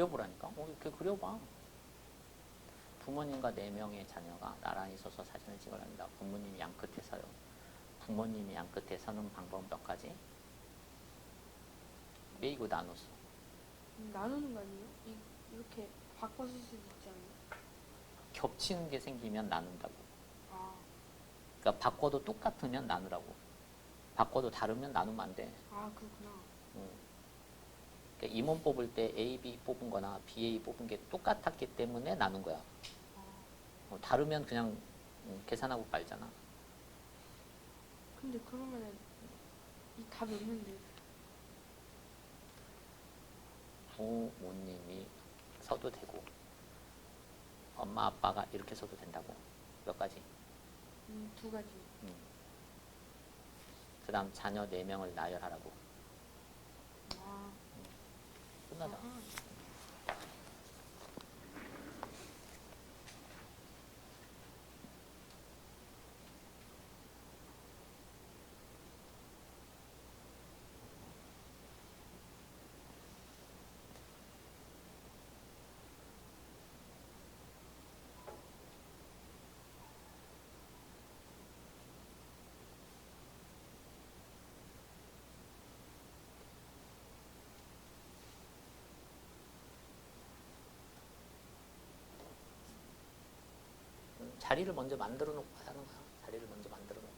그려보라니까. 이렇게 그려봐. 부모님과 4명의 자녀가 나란히 서서 사진을 찍으려 합니다. 부모님이 양 끝에 서요. 부모님이 양 끝에 서는 방법 몇 가지? 왜 이거 나눴어? 나누는 거 아니에요? 이렇게 바꿔 쓸 수도 있지 않나요? 겹치는 게 생기면 나눈다고. 아, 그러니까 바꿔도 똑같으면 나누라고. 바꿔도 다르면 나누면 안 돼. 아 그렇구나. 그러니까 임원 뽑을 때 A, B 뽑은 거나 BA 뽑은 게 똑같았기 때문에 나눈 거야. 다르면 그냥 계산하고 말잖아. 근데 그러면은 이 답이 없는데. 부모님이 서도 되고 엄마 아빠가 이렇게 서도 된다고. 몇 가지? 2가지. 그 다음 자녀 4명을 나열하라고. 아, 끝나자. 아하. 자리를 먼저 만들어 놓고 하는 거야. 자리를 먼저 만들어 놓고.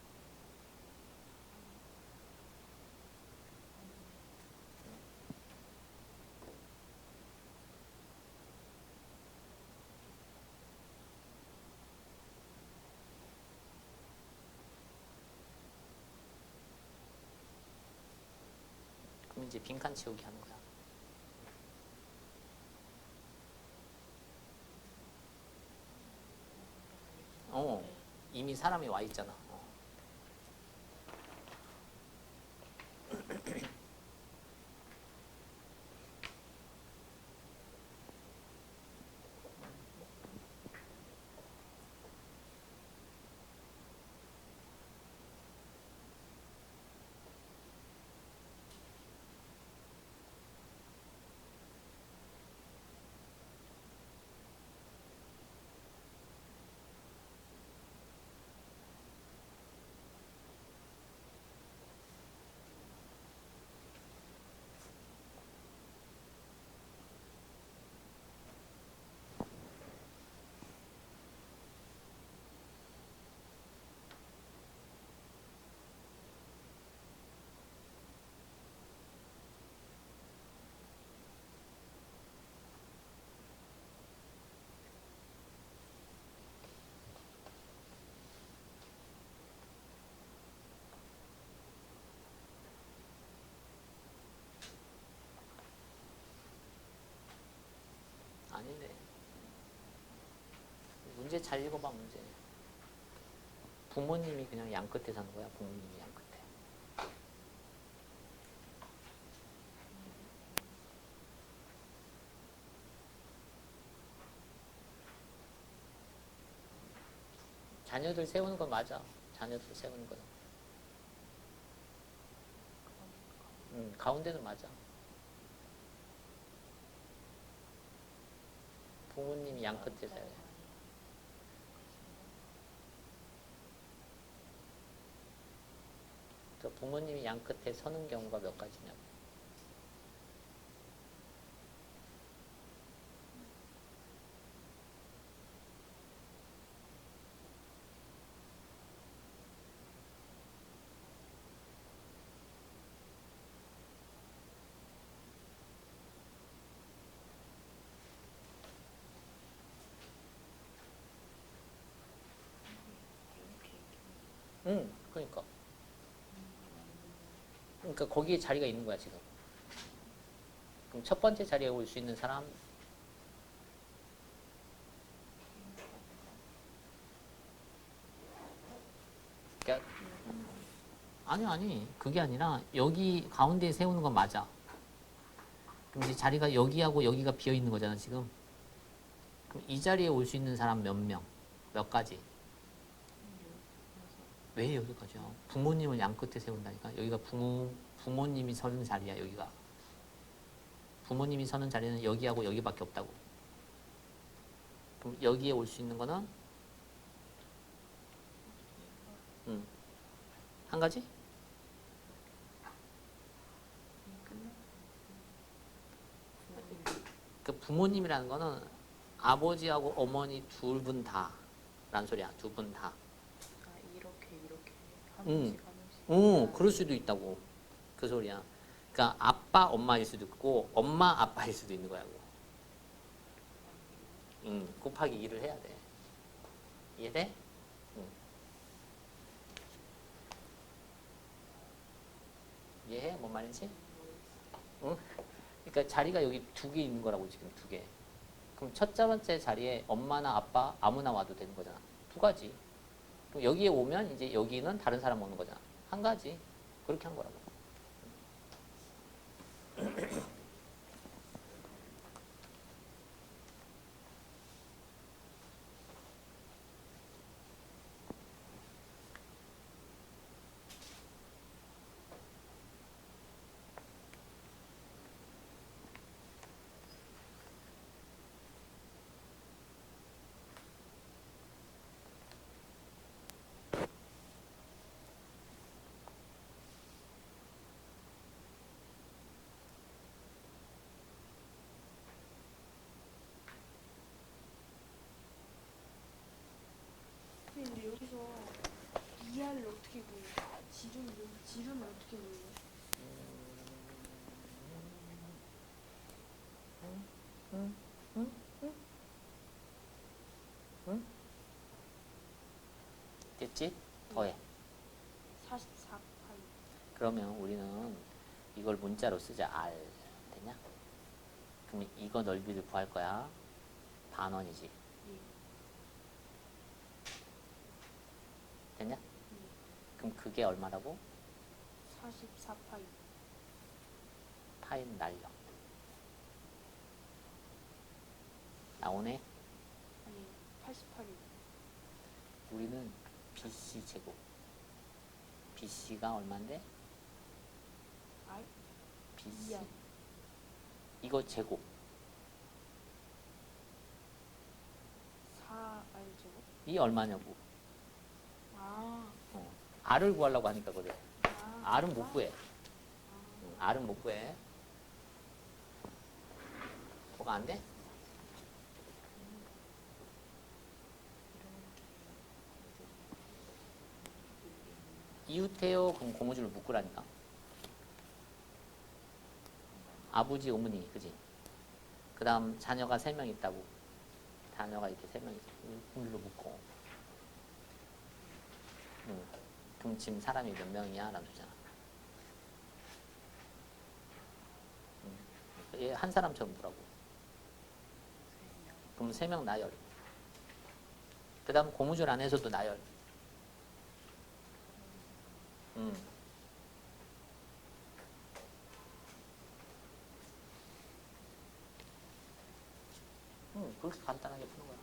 그럼 이제 빈칸 채우기 하는 거야. 이미 사람이 와 있잖아. 아닌데. 문제 잘 읽어봐, 문제. 부모님이 그냥 양 끝에 사는 거야, 부모님이 양 끝에. 자녀들 세우는 건 맞아. 자녀들 세우는 건. 가운데는 맞아. 부모님이 양 끝에 서야 돼. 그 부모님이 양 끝에 서는 경우가 몇 가지냐고. 그러니까. 그러니까 거기에 자리가 있는 거야, 지금. 그럼 첫 번째 자리에 올 수 있는 사람, 그러니까 아니 그게 아니라 여기 가운데에 세우는 건 맞아. 그럼 이제 자리가 여기하고 여기가 비어 있는 거잖아, 지금. 그럼 이 자리에 올 수 있는 사람 몇 명? 몇 가지? 왜 여기까지야? 부모님을 양 끝에 세운다니까. 여기가 부모님이 서는 자리야, 여기가. 부모님이 서는 자리는 여기하고 여기밖에 없다고. 그럼 여기에 올 수 있는 거는 한 가지? 그 부모님이라는 거는 아버지하고 어머니 둘 분 다라는 소리야. 두 분 다. 아, 이렇게 한 응. 번씩 한 번씩. 그럴 수도 있다고. 그 소리야. 그러니까 아빠, 엄마일 수도 있고 엄마, 아빠일 수도 있는 거야. 곱하기 2를 해야 돼. 이해돼? 응. 이해해? 뭔 말인지? 응? 그러니까 자리가 여기 두 개 있는 거라고 지금 두 개. 그럼 첫 번째 자리에 엄마나 아빠 아무나 와도 되는 거잖아. 두 가지. 그럼 여기에 오면 이제 여기는 다른 사람 오는 거잖아. 한 가지. 그렇게 한 거라고. 근데 여기서 이하를 어떻게 구해요? 지름을 어떻게 구해요? 됐지? 더해. 44 파이. 그러면 우리는 이걸 문자로 쓰자. R. 되냐? 그럼 이거 넓이를 구할 거야. 반원이지. 예. 됐냐? 그럼 그게 얼마라고? 44 파이. 파이는 날려. 나오네? 아니 88이. 우리는 BC 제곱. BC가 얼마인데? 알? BC. 2알. 이거 제곱. 4알 제곱? 이 얼마냐고. 아. R을 구하려고 하니까 그래. 아. R은 못 구해. R은 못 구해. 뭐가 안 돼? 이웃해요? 그럼 고무줄을 묶으라니까. 아버지, 어머니, 그지? 그 다음 자녀가 3명 있다고. 자녀가 이렇게 3명 있어. 고무줄로 묶고. 그럼 지금 사람이 몇 명이야? 라는 소리잖아. 얘 한 사람처럼 보라고. 그럼 3명 나열. 그 다음 고무줄 안에서도 나열. 그렇게 간단하게 푸는 거야.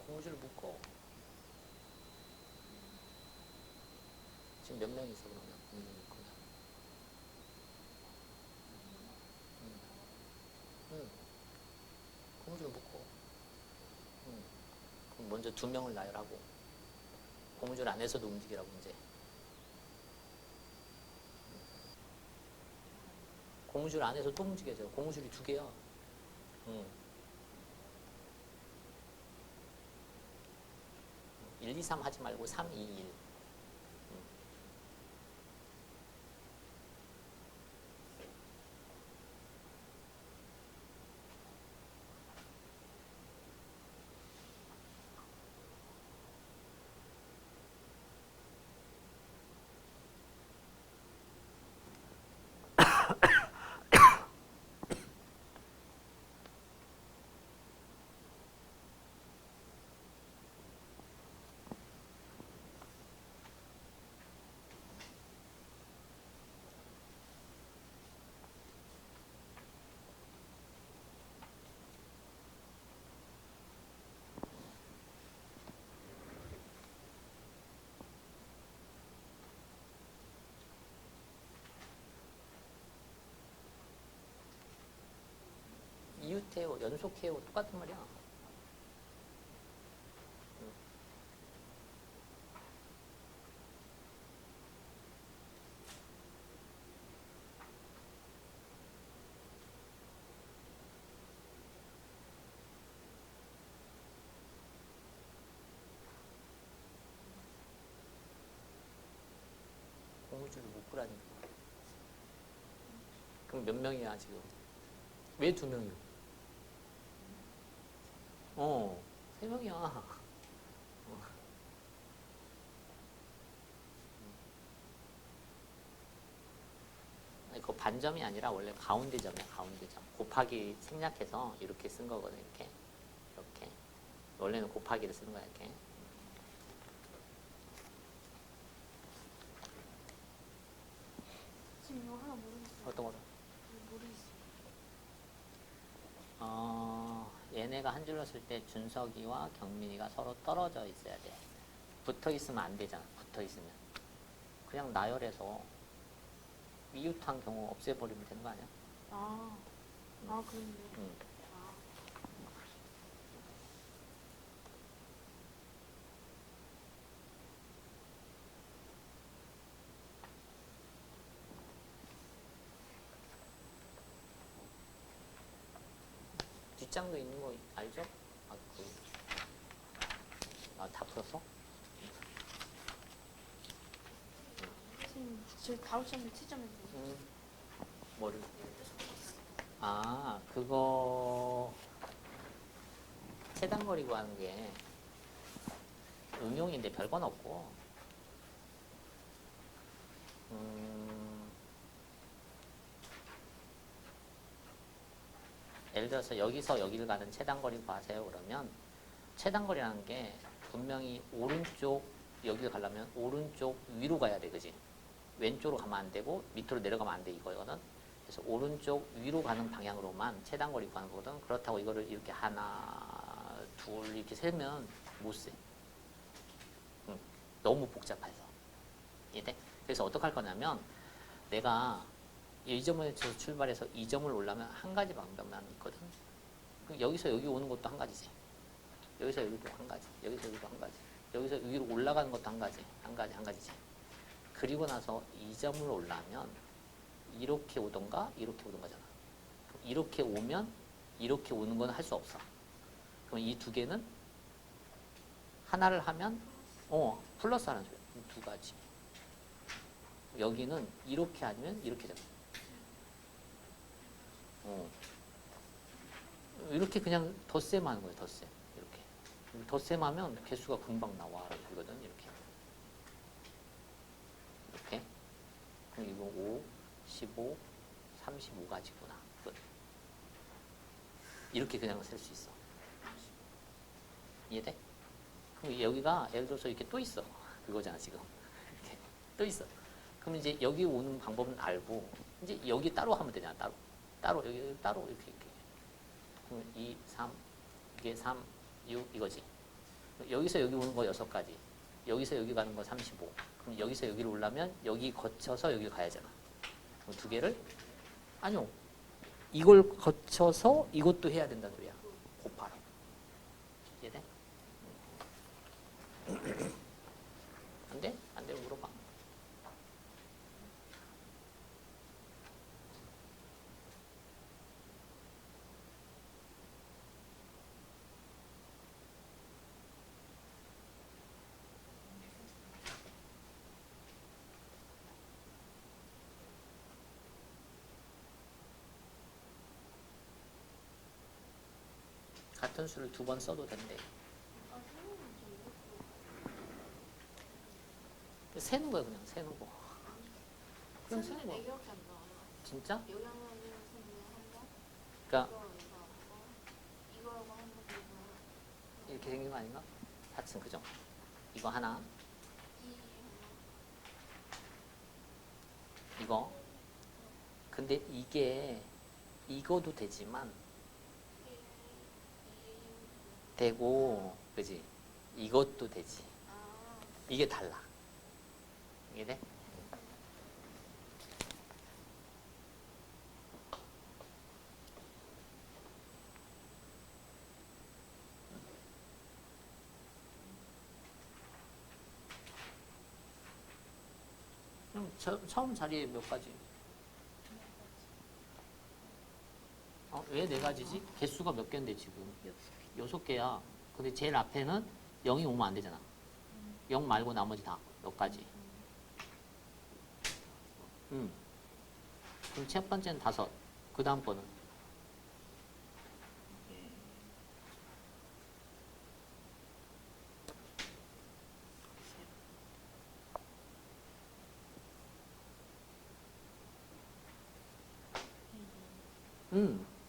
고무줄 묶어. 지금 몇 명 있어 그러면? 있구나. 고무줄 묶어. 그럼 먼저 2명을 나열하고 고무줄 안에서도 움직이라고 이제. 고무줄 안에서 또 움직여져. 고무줄이 2개야. 1, 2, 3 하지 말고 3, 2, 1. 이웃해요, 연속해요, 똑같은 말이야. 고무줄을 묶으라니까. 그럼 몇 명이야 지금? 왜 2명이요? 3명이야. 그 반점이 아니라 원래 가운데 점이야, 가운데 점. 곱하기 생략해서 이렇게 쓴 거거든, 이렇게. 이렇게. 원래는 곱하기를 쓰는 거야, 이렇게. 지금 이거 하나 모르겠어요. 어떤 거로? 모르겠어요. 얘네가 한 줄로 쓸 때 준석이와 경민이가 서로 떨어져 있어야 돼. 붙어 있으면 안 되잖아, 붙어 있으면. 그냥 나열해서 이웃한 경우 없애버리면 되는 거 아니야? 그런데. 응. 뒷장도 있는 거 알죠? 다 풀었어? 선생님, 저 다음 시험에 채점했는데. 뭐를? 그거 체단거리 구하는 게 응용인데 별건 없고, 예를 들어서 여기서 여기를 가는 체단거리 구하세요 그러면 체단거리라는 게 분명히 오른쪽 여기를 가려면 오른쪽 위로 가야 돼, 그지? 왼쪽으로 가면 안 되고 밑으로 내려가면 안 돼, 이거거든. 그래서 오른쪽 위로 가는 방향으로만 체단거리 구하는 거거든. 그렇다고 이거를 이렇게 하나 둘 이렇게 세면 못 세. 너무 복잡해서. 이해돼? 그래서 어떻게 할 거냐면 내가 이 점에서 출발해서 이 점을 올라면 한 가지 방법만 있거든. 그럼 여기서 여기 오는 것도 한 가지지. 여기서 여기도 한 가지. 여기서 여기도 한 가지. 여기서 위로 올라가는 것도 한 가지. 한 가지지. 그리고 나서 이 점을 올라면 이렇게 오던가 이렇게 오던가잖아. 이렇게 오면 이렇게 오는 건 할 수 없어. 그럼 이 두 개는 하나를 하면 플러스 하는 소리야. 두 가지. 여기는 이렇게 아니면 이렇게 잡아. 이렇게 그냥 덧셈 하는 거예요, 덧셈. 이렇게. 덧셈 하면 개수가 금방 나와. 이거든, 이렇게. 이렇게. 그럼 이거 5, 15, 35가지구나. 끝. 이렇게 그냥 셀 수 있어. 이해돼? 그럼 여기가 예를 들어서 이렇게 또 있어. 그거잖아, 지금. 이렇게. 또 있어. 그럼 이제 여기 오는 방법은 알고, 이제 여기 따로 하면 되잖아, 따로. 여기 따로, 이렇게. 그럼 2, 3, 이게 3, 6, 이거지. 여기서 여기 오는 거 6가지. 여기서 여기 가는 거 35. 그럼 여기서 여기로 오려면 여기 거쳐서 여기 가야잖아. 그럼 두 개를? 아니요. 이걸 거쳐서 이것도 해야 된다는 소리야. 곱하라. 이해돼? 안 돼? 안 되면 물어봐. 같은 수를 두 번 써도 된대. 아, 선생님 저 이것도 세는 거야 그냥 세는 거. 그냥 세는 선생님 거야. 4개밖에 안 나와요. 진짜? 영양원을 선생님 한 번, 그러니까 이거하고 한 번, 이렇게 생긴 거 아닌가? 하여튼 그죠? 이거 하나, 이거. 근데 이게 이거도 되지만 되고, 그지? 이것도 되지. 이게 달라. 이게 돼? 그럼 처음 자리에 몇 가지? 왜 네 가지지? 개수가 몇 개인데 지금? 6개야. 근데 제일 앞에는 0이 오면 안 되잖아. 0 말고 나머지 다 몇 가지? 그럼 첫 번째는 5. 그 다음 거는?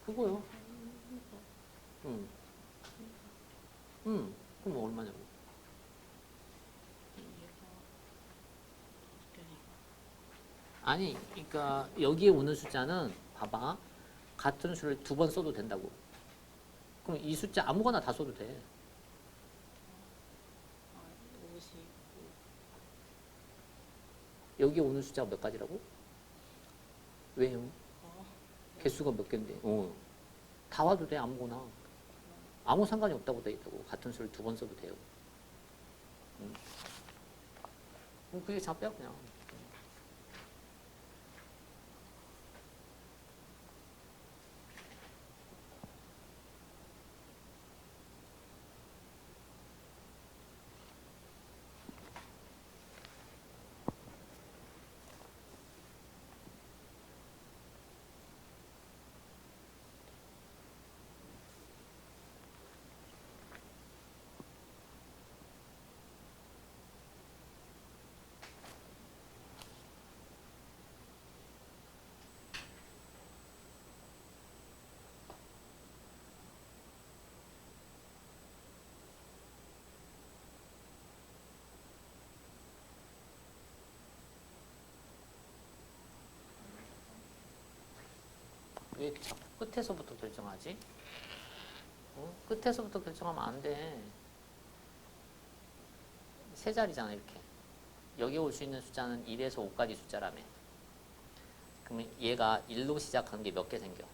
그거요. 그럼 얼마냐고. 아니, 그러니까 여기에 오는 숫자는 봐봐. 같은 수를 두 번 써도 된다고. 그럼 이 숫자 아무거나 다 써도 돼. 55. 여기에 오는 숫자가 몇 가지라고? 왜요? 어, 개수가 몇 개인데? 다 와도 돼, 아무거나. 아무 상관이 없다고 돼 있다고. 같은 수를 두 번 써도 돼요. 그럼 그게 잡혀야 그냥. 왜 자꾸 끝에서부터 결정하지? 끝에서부터 결정하면 안 돼. 세 자리잖아, 이렇게. 여기 올 수 있는 숫자는 1에서 5까지 숫자라며. 그러면 얘가 1로 시작하는 게 몇 개 생겨?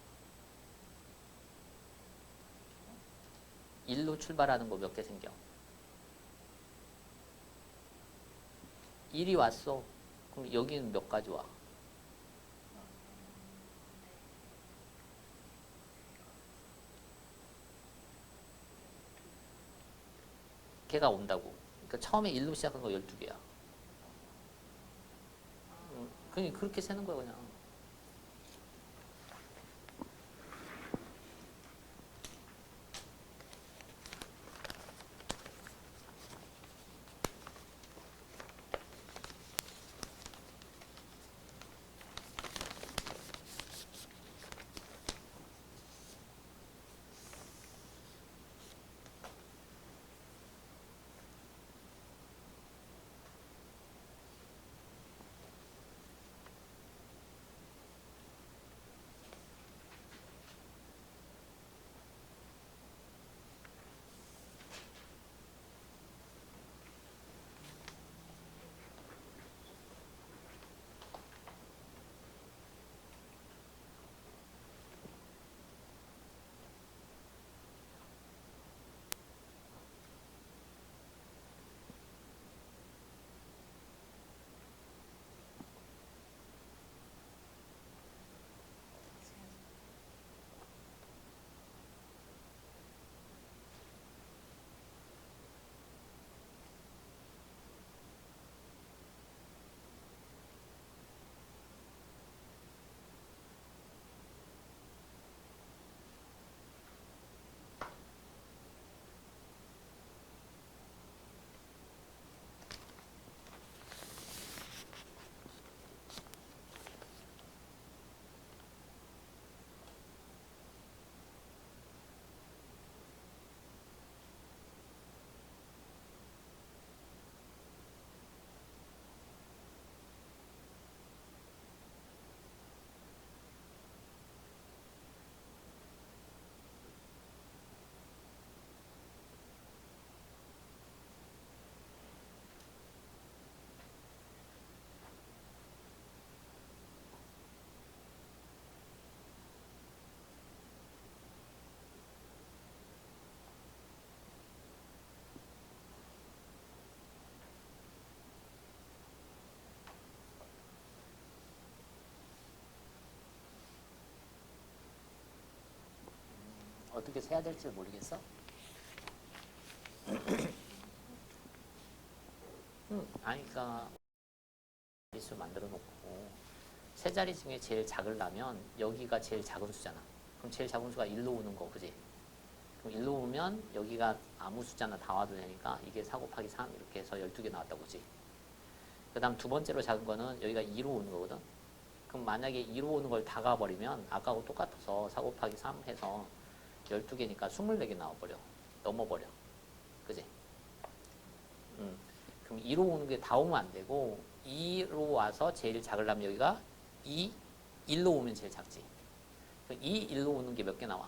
1로 출발하는 거 몇 개 생겨? 1이 왔어. 그럼 여기는 몇 가지 와? 걔가 온다고. 그러니까 처음에 1로 시작한 거 12개야. 그냥 그렇게 세는 거야, 그냥. 어떻게 세야 될지 모르겠어? 아니, 그러니까 자릿수 만들어 놓고 세 자리 중에 제일 작으려면 여기가 제일 작은 수잖아. 그럼 제일 작은 수가 1로 오는 거, 그지? 그럼 1로 오면 여기가 아무 숫자나 다 와도 되니까 이게 4 곱하기 3 이렇게 해서 12개 나왔다고, 그지? 그 다음 두 번째로 작은 거는 여기가 2로 오는 거거든. 그럼 만약에 2로 오는 걸 다 가버리면 아까하고 똑같아서 4 곱하기 3 해서 12개니까 24개 나와버려. 넘어버려. 그지? 그럼 2로 오는 게 다 오면 안 되고 2로 와서 제일 작으려면 여기가 2, 1로 오면 제일 작지. 그럼 2, 1로 오는 게 몇 개 나와?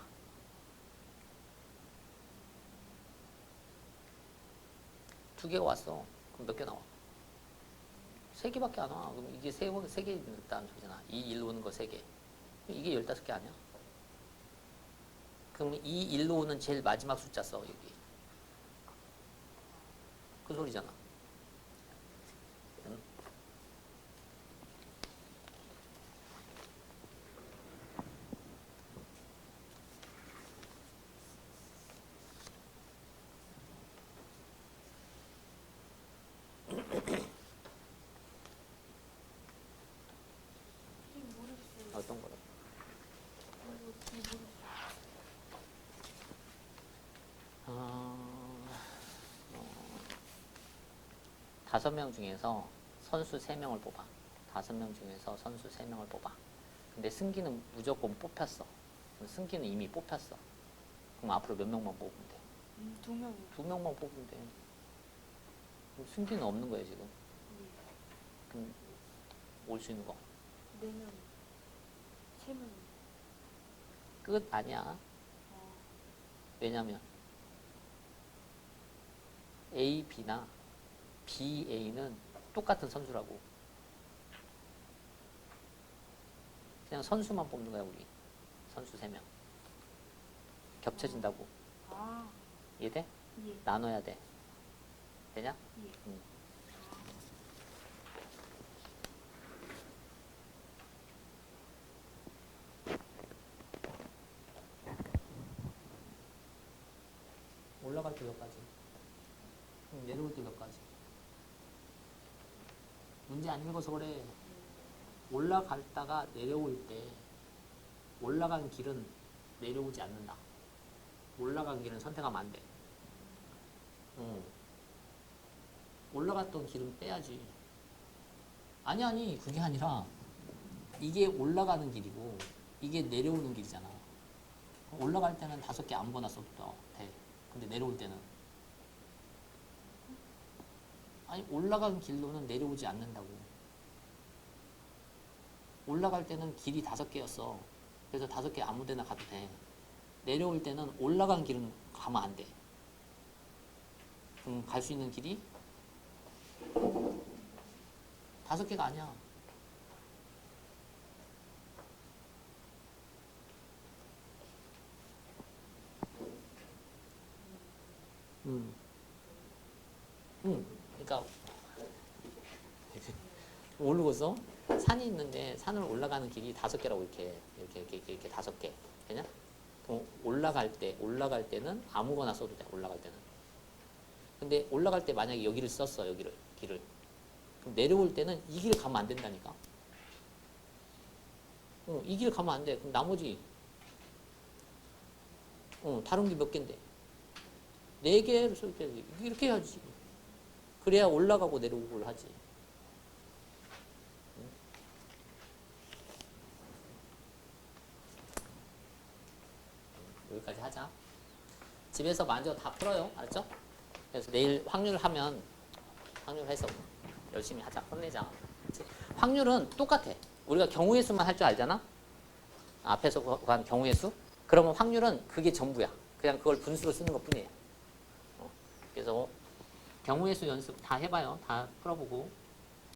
두 개가 왔어. 그럼 몇 개 나와? 세 개밖에 안 와. 그럼 이게 세 개 있다는 소리잖아. 2, 1로 오는 거 세 개. 이게 15개 아니야? 그럼 2, 1로 오는 제일 마지막 숫자 써, 여기. 그 소리잖아. 응? 선생님 모르겠어요. 어떤 거로? 이거 잘 모르겠어요. 다섯 명 중에서 선수 3명을 뽑아. 5명 중에서 선수 3명을 뽑아. 근데 승기는 무조건 뽑혔어. 그럼 승기는 이미 뽑혔어. 그럼 앞으로 몇 명만 뽑으면 돼? 2명이요. 2명만 뽑으면 돼. 그럼 승기는 없는 거야, 지금. 네. 그럼 올 수 있는 거. 4명. 3명. 끝 아니야. 아, 왜냐면 A, B나 B, A는 똑같은 선수라고. 그냥 선수만 뽑는 거야, 우리. 선수 3명. 겹쳐진다고. 아, 이해돼? 예. 나눠야 돼. 되냐? 예. 응. 올라갈 때 몇 가지? 내려올 때 몇 가지? 문제 안 읽어서 그래. 올라갔다가 내려올 때 올라간 길은 내려오지 않는다. 올라간 길은 선택하면 안 돼. 올라갔던 길은 빼야지. 아니 그게 아니라 이게 올라가는 길이고 이게 내려오는 길이잖아. 올라갈 때는 5개 아무거나 써도 돼. 근데 내려올 때는 아니 올라간 길로는 내려오지 않는다고. 올라갈 때는 길이 5개였어. 그래서 5개 아무 데나 가도 돼. 내려올 때는 올라간 길은 가면 안 돼. 그럼 갈 수 있는 길이 5개가 아니야. 그러니까 모르겠어? 산이 있는데 산을 올라가는 길이 5개라고 이렇게 5개. 되냐? 그럼 올라갈 때는 아무거나 써도 돼. 올라갈 때는. 근데 올라갈 때 만약에 여기를 썼어. 길을. 그럼 내려올 때는 이 길 가면 안 된다니까. 이 길 가면 안 돼. 그럼 나머지 다른 게 몇 개인데? 4개를 쓸 때 이렇게 해야지. 그래야 올라가고 내려오고를 하지. 여기까지 하자. 집에서 먼저 다 풀어요. 알았죠? 그래서 내일 확률 하면 확률 해서 열심히 하자. 혼내자. 그치? 확률은 똑같아. 우리가 경우의 수만 할 줄 알잖아? 앞에서 구한 경우의 수? 그러면 확률은 그게 전부야. 그냥 그걸 분수로 쓰는 것 뿐이에요. 그래서 경우의 수 연습 다 해봐요. 다 풀어보고.